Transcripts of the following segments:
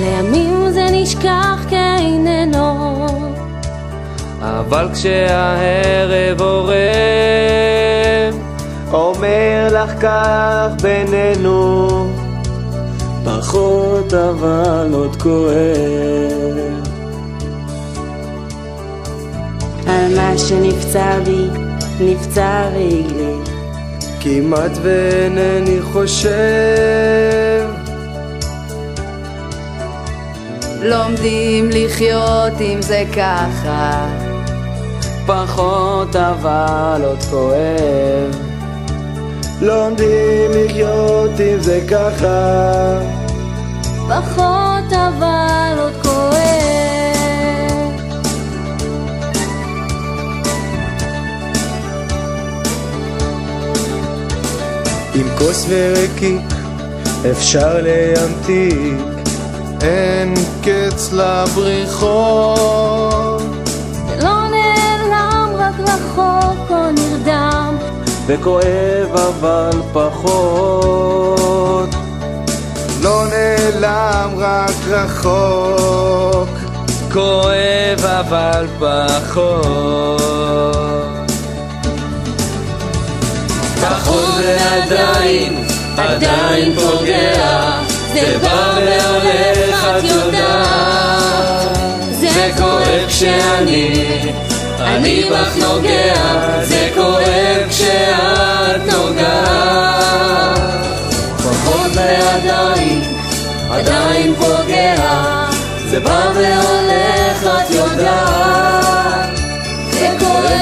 לימים זה נשכח כאיננו, אבל כשהערב עורב, אומר לך כך בינינו, פחות אבל עוד כואב. על מה שנפצע בי, נפצע רגלי, כמעט ואינני חושב. לומדים לחיות עם זה ככה, פחות אבל עוד כואב. לומדים לחיות עם זה ככה, פחות אבל עוד כואב. עם כוס ורקיק אפשר להמתיק, אין קץ לבריחות. זה לא נעלם, רק רחוק או נרדם, וכואב אבל פחות. לא נעלם, רק רחוק, כואב אבל פחות. פחות ועדיין, עדיין פוגע, זה בא והולך את יודעת. זה כואב אני בך נוגע, זה כואב כשאת נוגעת. פחות ועדיין, עדיין פוגע, זה בא והולך את יודעת. זה כואב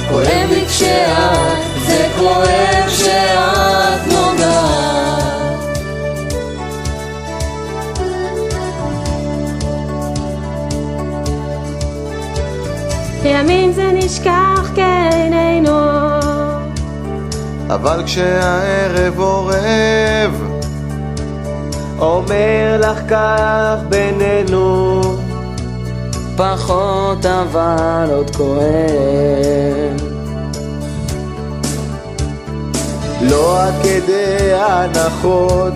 כואב לי כשאת, זה כואב כשאת נוגעת. לימים זה נשכח כאיננו, אבל כשהערב עורב, אומר לך כך בינינו, פחות אבל עוד כואב. לא עד כדי הנחות,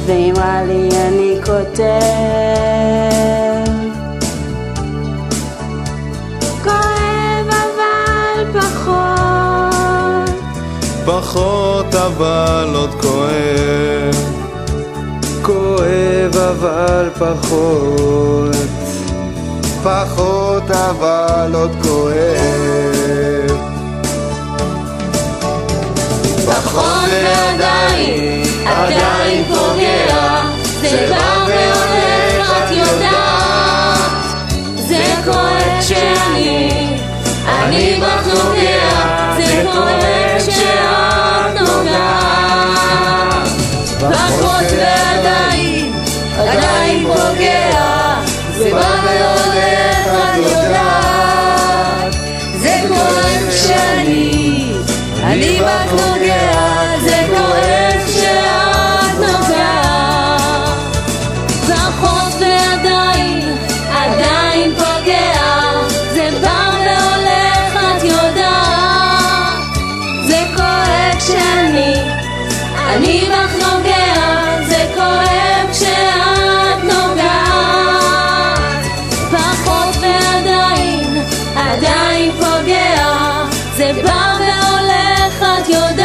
ואמרה לי אני כותב, כואב אבל פחות, פחות אבל עוד כואב. כואב אבל פחות, פחות אבל עוד כואב. פחות ועדיין, עדיין פוגע, זה בא והולך את יודעת. זה כואב אני בך נוגע, זה כואב כשאת נוגעת. פחות ועדיין, עדיין פוגע, זה בא והולך את יודעת. זה כואב אני בך נוגע, זה כואב כשאת נוגעת. פחות ועדיין, עדיין פוגע, זה בא והולך את יודעת. זה כואב אני בך נוגע, זה כואב כשאת נוגעת. פחות ועדיין, עדיין פוגע, זה בא והולך את יודעת.